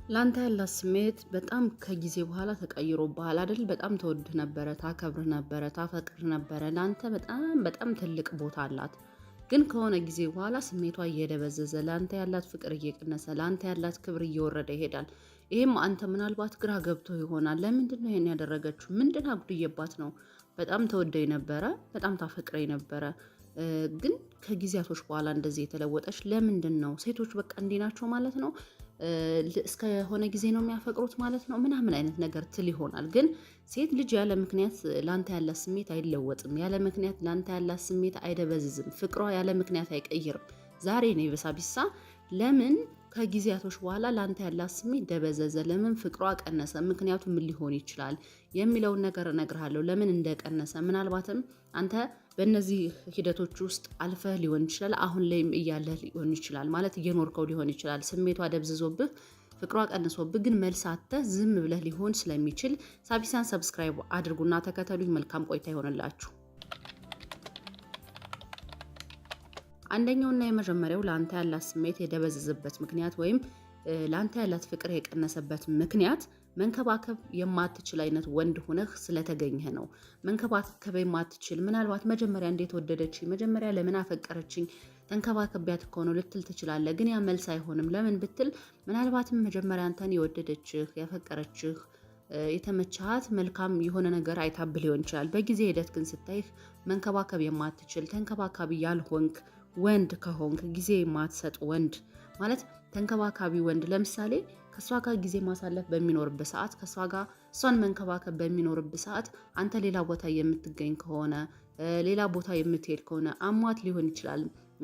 ላንተ ያላት ስሜት በጣም ከጊዜ በኋላ ተቀይሮብሃል አይደል? በጣም ትወድህ ነበረ፣ ታከብርህ ነበረ፣ ታፈቅርህ ነበረ። ላንተ በጣም ትልቅ ቦታ አላት። ግን ከሆነ ጊዜ በኋላ ስሜቷ እየደበዘዘ፣ ላንተ ያላት ፍቅር እየቀነሰ፣ ላንተ ያላት ክብር እየወረደ ይሄዳል። ይሄም አንተ ምናልባት ግራ ገብቶ ይሆናል። ለምንድነው ይሄን ያደረገችው? ምንድን አጉድዬባት ነው? በጣም ተወደኝ ነበረ፣ በጣም ታፈቅረኝ ነበረ። ግን ከጊዜያቶች በኋላ እንደዚህ የተለወጠች ለምንድን ነው? ሴቶች በቃ እንዲህ ናቸው ማለት ነው። እስከሆነ ጊዜ ነው የሚያፈቅሩት ማለት ነው ምናምን አይነት ነገር ትል ይሆናል። ግን ሴት ልጅ ያለ ምክንያት ላንተ ያላት ስሜት አይለወጥም። ያለ ምክንያት ላንተ ያላት ስሜት አይደበዝዝም። ፍቅሯ ያለ ምክንያት አይቀይርም። ዛሬ ነው የበሳቢሳ ለምን ከጊዜያቶች በኋላ ላንተ ያላት ስሜት ደበዘዘ? ለምን ፍቅሯ ቀነሰ? ምክንያቱ ምን ሊሆን ይችላል የሚለውን ነገር እነግርሃለሁ። ለምን እንደቀነሰ ምናልባትም አንተ በእነዚህ ሂደቶች ውስጥ አልፈህ ሊሆን ይችላል። አሁን ላይም እያለህ ሊሆን ይችላል። ማለት እየኖርከው ሊሆን ይችላል። ስሜቷ ደብዝዞብህ ፍቅሯ ቀንሶብህ ግን መልስ አጥተህ ዝም ብለህ ሊሆን ስለሚችል ሳቢሳን ሰብስክራይብ አድርጉና ተከተሉኝ። መልካም ቆይታ ይሆንላችሁ። አንደኛውና የመጀመሪያው ላንተ ያላት ስሜት የደበዘዘበት ምክንያት ወይም ላንተ ያላት ፍቅር የቀነሰበት ምክንያት መንከባከብ የማትችል አይነት ወንድ ሆነህ ስለተገኘህ ነው። መንከባከብ የማትችል ምናልባት መጀመሪያ እንዴት ወደደችኝ፣ መጀመሪያ ለምን አፈቀረችኝ፣ ተንከባከቢያት እኮ ነው ልትል ትችላለህ። ግን ያ መልስ አይሆንም። ለምን ብትል ምናልባትም መጀመሪያ አንተን የወደደችህ ያፈቀረችህ የተመቻት መልካም የሆነ ነገር አይታብህ ሊሆን ይችላል። በጊዜ ሂደት ግን ስታይህ መንከባከብ የማትችል ተንከባካቢ ያልሆንክ ወንድ ከሆንክ ጊዜ የማትሰጥ ወንድ ማለት ተንከባካቢ ወንድ ለምሳሌ ከሷ ጋር ጊዜ ማሳለፍ በሚኖርበት ሰዓት ከሷ ጋር እሷን መንከባከብ በሚኖርበት ሰዓት አንተ ሌላ ቦታ የምትገኝ ከሆነ ሌላ ቦታ የምትሄድ ከሆነ አሟት ሊሆን ይችላል፣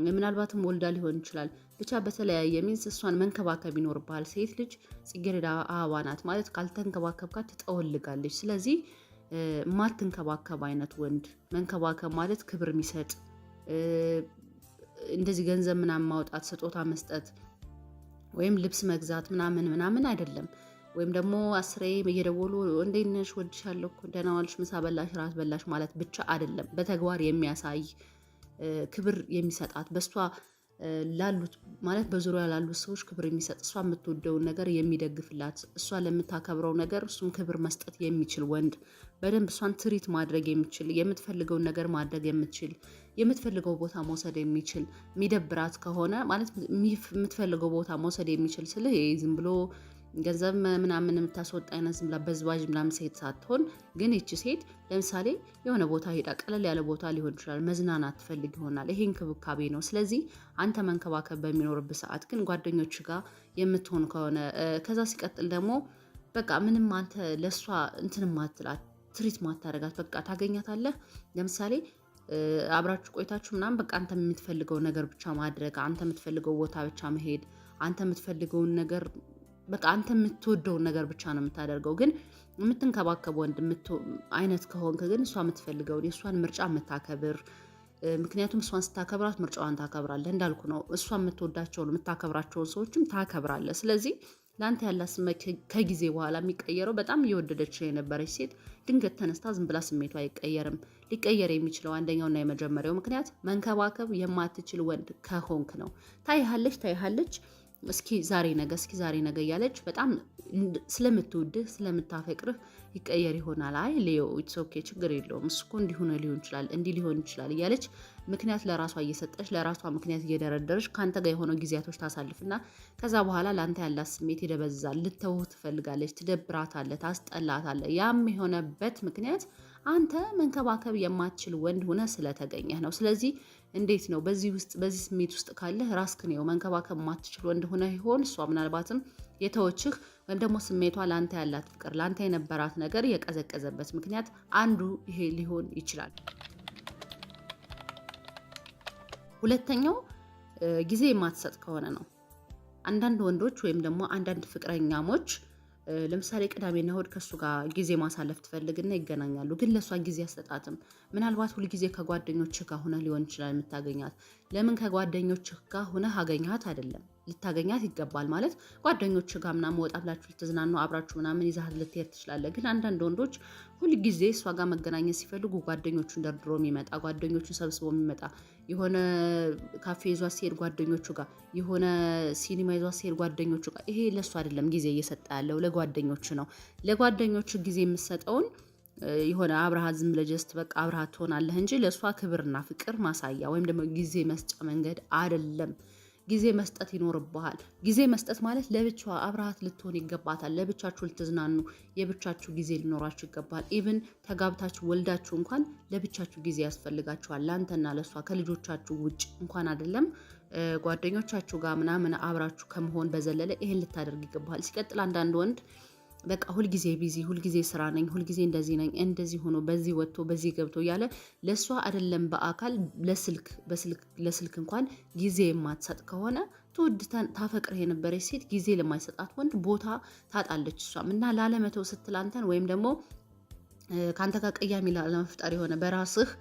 ምናልባትም ወልዳ ሊሆን ይችላል። ብቻ በተለያየ ሚንስ እሷን መንከባከብ ይኖርብሃል። ሴት ልጅ ጽጌረዳ አበባ ናት ማለት ካልተንከባከብካት ትጠወልጋለች። ስለዚህ ማትንከባከብ አይነት ወንድ መንከባከብ ማለት ክብር የሚሰጥ እንደዚህ ገንዘብ ምናምን ማውጣት ስጦታ መስጠት ወይም ልብስ መግዛት ምናምን አይደለም። ወይም ደግሞ አስሬ እየደወሉ እንዴት ነሽ ወድሻለሁ እኮ ደህና ዋልሽ ምሳ በላሽ ራት በላሽ ማለት ብቻ አይደለም። በተግባር የሚያሳይ ክብር የሚሰጣት በሷ ላሉት ማለት በዙሪያ ላሉት ሰዎች ክብር የሚሰጥ እሷ የምትወደውን ነገር የሚደግፍላት እሷ ለምታከብረው ነገር እሱም ክብር መስጠት የሚችል ወንድ በደንብ እሷን ትሪት ማድረግ የሚችል የምትፈልገውን ነገር ማድረግ የምትችል የምትፈልገው ቦታ መውሰድ የሚችል የሚደብራት ከሆነ ማለት የምትፈልገው ቦታ መውሰድ የሚችል ስልህ ዝም ብሎ ገንዘብ ምናምን የምታስወጣ አይነት ዝም ብላ በዝባዥ ምናምን ሴት ሳትሆን ግን ይቺ ሴት ለምሳሌ የሆነ ቦታ ሄዳ ቀለል ያለ ቦታ ሊሆን ይችላል መዝናናት ትፈልግ ይሆናል። ይሄ እንክብካቤ ነው። ስለዚህ አንተ መንከባከብ በሚኖርበት ሰዓት ግን ጓደኞች ጋር የምትሆን ከሆነ ከዛ ሲቀጥል ደግሞ በቃ ምንም አንተ ለሷ እንትን ማትላት ትሪት ማታረጋት በቃ ታገኛታለህ። ለምሳሌ አብራችሁ ቆይታችሁ ምናምን በቃ አንተ የምትፈልገው ነገር ብቻ ማድረግ፣ አንተ የምትፈልገው ቦታ ብቻ መሄድ፣ አንተ የምትፈልገውን ነገር በቃ አንተ የምትወደውን ነገር ብቻ ነው የምታደርገው። ግን የምትንከባከብ ወንድ አይነት ከሆንክ ግን እሷ የምትፈልገውን የእሷን ምርጫ የምታከብር ምክንያቱም እሷን ስታከብራት ምርጫዋን ታከብራለህ። እንዳልኩ ነው እሷ የምትወዳቸውን የምታከብራቸውን ሰዎችም ታከብራለህ። ስለዚህ ለአንተ ያላት ስሜት ከጊዜ በኋላ የሚቀየረው በጣም እየወደደች የነበረች ሴት ድንገት ተነስታ ዝም ብላ ስሜቷ አይቀየርም። ሊቀየር የሚችለው አንደኛውና የመጀመሪያው ምክንያት መንከባከብ የማትችል ወንድ ከሆንክ ነው። ታይሃለች እስኪ ዛሬ ነገ እያለች በጣም ስለምትወድህ ስለምታፈቅርህ ይቀየር ይሆናል። አይ ሌዮ ኢትስ ኦኬ ችግር የለውም እሱ እኮ እንዲሆነ ሊሆን ይችላል እንዲህ ሊሆን ይችላል እያለች ምክንያት ለራሷ እየሰጠች ለራሷ ምክንያት እየደረደረች ከአንተ ጋር የሆነው ጊዜያቶች ታሳልፍና ከዛ በኋላ ለአንተ ያላት ስሜት ይደበዝዛል። ልተውህ ትፈልጋለች፣ ትደብራታለህ፣ ታስጠላታለህ። ያም የሆነበት ምክንያት አንተ መንከባከብ የማትችል ወንድ ሆነ ስለተገኘህ ነው። ስለዚህ እንዴት ነው በዚህ ስሜት ውስጥ ካለህ ራስክን ነው መንከባከብ የማትችል ወንድ ሆነ ይሆን? እሷ ምናልባትም የተወችህ ወይም ደግሞ ስሜቷ ላንተ ያላት ፍቅር ላንተ የነበራት ነገር የቀዘቀዘበት ምክንያት አንዱ ይሄ ሊሆን ይችላል። ሁለተኛው ጊዜ የማትሰጥ ከሆነ ነው። አንዳንድ ወንዶች ወይም ደግሞ አንዳንድ ፍቅረኛሞች ለምሳሌ ቅዳሜና እሁድ ከሱ ጋር ጊዜ ማሳለፍ ትፈልግና ይገናኛሉ። ግን ለሷ ጊዜ አሰጣትም። ምናልባት ሁሉ ጊዜ ከጓደኞችህ ጋር ሆነ ሊሆን ይችላል የምታገኛት። ለምን ከጓደኞችህ ጋር ሆነ አገኛት አይደለም። ልታገኛት ይገባል። ማለት ጓደኞች ጋር ምናምን ወጣ ብላችሁ ልትዝናኑ አብራችሁ ምናምን ይዛት ልትሄድ ትችላለህ። ግን አንዳንድ ወንዶች ሁልጊዜ እሷ ጋር መገናኘት ሲፈልጉ ጓደኞቹን ደርድሮ የሚመጣ ጓደኞቹን ሰብስቦ የሚመጣ የሆነ ካፌ ይዟት ሲሄድ ጓደኞቹ ጋር፣ የሆነ ሲኒማ ይዟት ሲሄድ ጓደኞቹ ጋር። ይሄ ለእሱ አይደለም ጊዜ እየሰጠ ያለው ለጓደኞች ነው። ለጓደኞች ጊዜ የምትሰጠውን የሆነ አብረሃት ዝም ብለህ ጀስት በቃ አብረሃት ትሆናለህ እንጂ ለእሷ ክብርና ፍቅር ማሳያ ወይም ደግሞ ጊዜ መስጫ መንገድ አይደለም። ጊዜ መስጠት ይኖርብሃል። ጊዜ መስጠት ማለት ለብቻዋ አብረሃት ልትሆን ይገባታል። ለብቻችሁ ልትዝናኑ የብቻችሁ ጊዜ ሊኖራችሁ ይገባል። ኢቭን ተጋብታችሁ ወልዳችሁ እንኳን ለብቻችሁ ጊዜ ያስፈልጋችኋል። ለአንተና ለእሷ ከልጆቻችሁ ውጭ እንኳን አይደለም ጓደኞቻችሁ ጋር ምናምን አብራችሁ ከመሆን በዘለለ ይሄን ልታደርግ ይገባል። ሲቀጥል አንዳንድ ወንድ በቃ ሁልጊዜ ቢዚ፣ ሁልጊዜ ስራ ነኝ፣ ሁልጊዜ እንደዚህ ነኝ፣ እንደዚህ ሆኖ በዚህ ወጥቶ በዚህ ገብቶ እያለ ለእሷ አይደለም በአካል ለስልክ እንኳን ጊዜ የማትሰጥ ከሆነ ትውድ ታፈቅር የነበረች ሴት ጊዜ ለማይሰጣት ወንድ ቦታ ታጣለች። እሷም እና ላለመተው ስትል አንተን ወይም ደግሞ ከአንተ ጋር ቅያሜ ለመፍጠር የሆነ በራስህ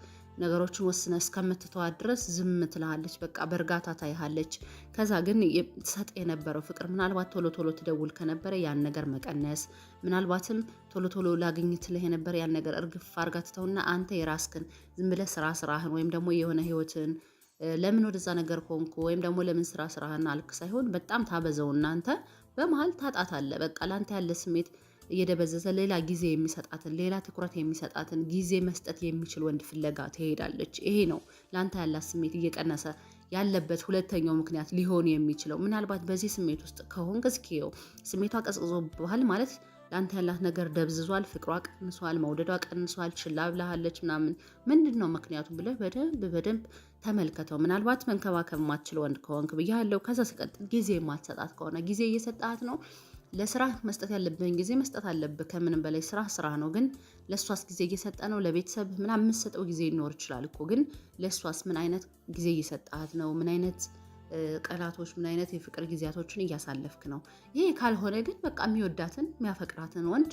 ነገሮችን ወስነ እስከምትተዋት ድረስ ዝም ትልሃለች። በቃ በእርጋታ ታይሃለች። ከዛ ግን ትሰጥ የነበረው ፍቅር ምናልባት ቶሎ ቶሎ ትደውል ከነበረ ያን ነገር መቀነስ፣ ምናልባትም ቶሎ ቶሎ ላግኝ ትልህ የነበረ ያን ነገር እርግፍ አርጋ ትተውና አንተ የራስክን ዝም ብለህ ስራህን ወይም ደግሞ የሆነ ህይወትን ለምን ወደዛ ነገር ሆንኩ ወይም ደግሞ ለምን ስራህን አልክ ሳይሆን በጣም ታበዘውና አንተ በመሀል ታጣታለህ። በቃ ላንተ ያለ ስሜት እየደበዘዘ ሌላ ጊዜ የሚሰጣትን ሌላ ትኩረት የሚሰጣትን ጊዜ መስጠት የሚችል ወንድ ፍለጋ ትሄዳለች። ይሄ ነው ለአንተ ያላት ስሜት እየቀነሰ ያለበት ሁለተኛው ምክንያት ሊሆን የሚችለው። ምናልባት በዚህ ስሜት ውስጥ ከሆንክ እስኪየው ስሜቷ ቀዝቅዞብሃል ማለት ለአንተ ያላት ነገር ደብዝዟል፣ ፍቅሯ ቀንሷል፣ መውደዷ ቀንሷል፣ ችላ ብላሃለች ምናምን። ምንድን ነው ምክንያቱ ብለህ በደንብ ተመልከተው። ምናልባት መንከባከብ የማትችል ወንድ ከሆንክ ብያለሁ። ከዛ ሲቀጥል ጊዜ የማትሰጣት ከሆነ ጊዜ እየሰጣት ነው። ለስራ መስጠት ያለብህን ጊዜ መስጠት አለብህ። ከምንም በላይ ስራ ነው። ግን ለእሷስ ጊዜ እየሰጠ ነው? ለቤተሰብ ምናምን የምትሰጠው ጊዜ ይኖር ይችላል እኮ። ግን ለእሷስ ምን አይነት ጊዜ እየሰጣት ነው? ምን አይነት ቀናቶች፣ ምን አይነት የፍቅር ጊዜያቶችን እያሳለፍክ ነው? ይሄ ካልሆነ ግን በቃ የሚወዳትን የሚያፈቅራትን ወንድ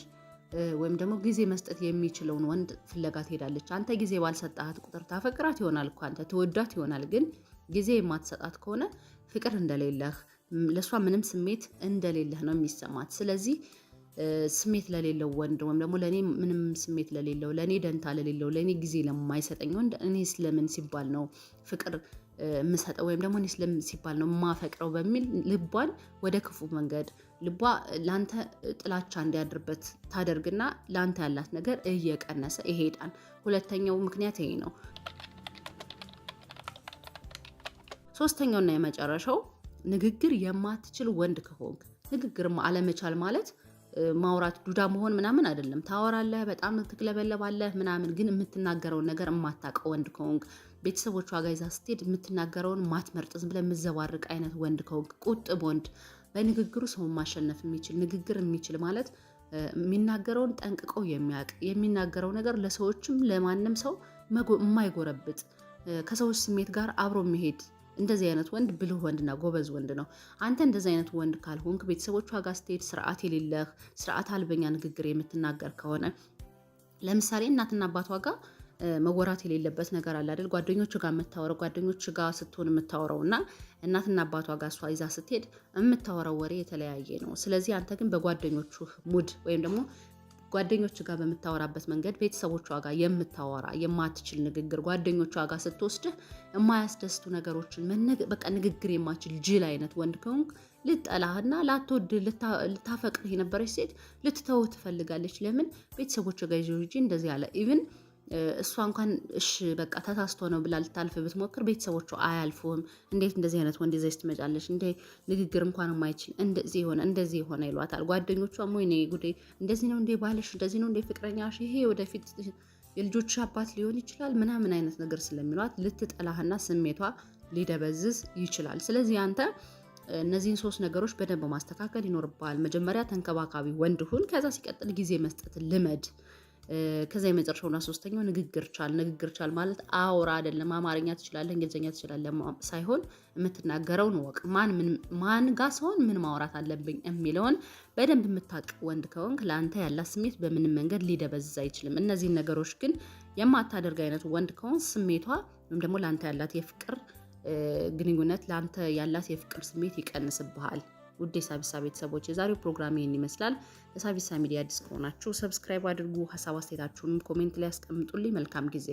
ወይም ደግሞ ጊዜ መስጠት የሚችለውን ወንድ ፍለጋ ትሄዳለች። አንተ ጊዜ ባልሰጣት ቁጥር ታፈቅራት ይሆናል እኮ አንተ ትወዳት ይሆናል። ግን ጊዜ የማትሰጣት ከሆነ ፍቅር እንደሌለህ ለእሷ ምንም ስሜት እንደሌለህ ነው የሚሰማት። ስለዚህ ስሜት ለሌለው ወንድ ወይም ደግሞ ለእኔ ምንም ስሜት ለሌለው፣ ለእኔ ደንታ ለሌለው፣ ለእኔ ጊዜ ለማይሰጠኝ ወንድ እኔ ስለምን ሲባል ነው ፍቅር የምሰጠው ወይም ደግሞ እኔ ስለምን ሲባል ነው የማፈቅረው በሚል ልቧን ወደ ክፉ መንገድ ልቧ ለአንተ ጥላቻ እንዲያድርበት ታደርግና ለአንተ ያላት ነገር እየቀነሰ ይሄዳል። ሁለተኛው ምክንያት ይሄ ነው። ሶስተኛውና የመጨረሻው ንግግር የማትችል ወንድ ከሆንክ። ንግግር አለመቻል ማለት ማውራት ዱዳ መሆን ምናምን አይደለም። ታወራለህ፣ በጣም ትክለበለባለህ ምናምን፣ ግን የምትናገረውን ነገር የማታውቀው ወንድ ከሆንክ፣ ቤተሰቦቿ ጋር ይዛ ስትሄድ የምትናገረውን ማትመርጥ ዝም ብለህ የምትዘባርቅ አይነት ወንድ ከሆንክ፣ ቁጥብ ወንድ፣ በንግግሩ ሰውን ማሸነፍ የሚችል ንግግር የሚችል ማለት የሚናገረውን ጠንቅቀው የሚያውቅ የሚናገረው ነገር ለሰዎችም ለማንም ሰው የማይጎረብጥ ከሰዎች ስሜት ጋር አብሮ የሚሄድ እንደዚህ አይነት ወንድ ብልህ ወንድና ጎበዝ ወንድ ነው። አንተ እንደዚህ አይነት ወንድ ካልሆንክ ቤተሰቦቿ ጋር ስትሄድ ስርዓት የሌለህ ስርዓት አልበኛ ንግግር የምትናገር ከሆነ ለምሳሌ እናትና አባቷ ጋር መወራት የሌለበት ነገር አለ አይደል? ጓደኞቹ ጋር የምታወራው ጓደኞቹ ጋር ስትሆን የምታወራው እና እናትና አባቷ ጋር እሷ ይዛ ስትሄድ የምታወራው ወሬ የተለያየ ነው። ስለዚህ አንተ ግን በጓደኞቹ ሙድ ወይም ደግሞ ጓደኞቹ ጋር በምታወራበት መንገድ ቤተሰቦቿ ጋር የምታወራ የማትችል ንግግር ጓደኞቿ ጋር ስትወስድህ የማያስደስቱ ነገሮችን በቃ ንግግር የማትችል ጅል አይነት ወንድ ከሆንክ ልጠላህና ላትወድ ልታፈቅርህ የነበረች ሴት ልትተው ትፈልጋለች። ለምን? ቤተሰቦቿ ጋር ይዞ እንጂ እንደዚህ ያለ ኢቭን እሷ እንኳን እሺ በቃ ተሳስቶ ነው ብላ ልታልፍ ብትሞክር ቤተሰቦቿ አያልፉም። እንዴት እንደዚህ አይነት ወንድ ይዘሽ ትመጫለሽ? እንደ ንግግር እንኳን የማይችል እንደዚህ የሆነ ይሏታል ጓደኞቿ። ሞይኔ ጉዴ እንደዚህ ነው እንዴ ባልሽ? እንደዚህ ነው እንዴ ፍቅረኛሽ? ይሄ ወደፊት የልጆች አባት ሊሆን ይችላል ምናምን አይነት ነገር ስለሚሏት ልትጠላህና ስሜቷ ሊደበዝዝ ይችላል። ስለዚህ አንተ እነዚህን 3 ነገሮች በደንብ ማስተካከል ይኖርብሃል። መጀመሪያ ተንከባካቢ ወንድ ሁን። ከዛ ሲቀጥል ጊዜ መስጠት ልመድ። ከዛ የመጨረሻውና ሶስተኛው ንግግር ቻል ማለት አውራ አይደለም። አማርኛ ትችላለህ፣ እንግሊዝኛ ትችላለህ ሳይሆን የምትናገረውን ወቅ ማን ጋር ሲሆን ምን ማውራት አለብኝ የሚለውን በደንብ የምታውቅ ወንድ ከሆንክ ለአንተ ያላት ስሜት በምንም መንገድ ሊደበዝዝ አይችልም። እነዚህን ነገሮች ግን የማታደርግ አይነት ወንድ ከሆን ስሜቷ ወይም ደግሞ ለአንተ ያላት የፍቅር ግንኙነት ለአንተ ያላት የፍቅር ስሜት ይቀንስብሃል። ውድ የሳቢሳ ቤተሰቦች የዛሬው ፕሮግራም ይህን ይመስላል። ለሳቢሳ ሚዲያ አዲስ ከሆናችሁ ሰብስክራይብ አድርጉ። ሀሳብ አስተያየታችሁንም ኮሜንት ላይ ያስቀምጡልኝ። መልካም ጊዜ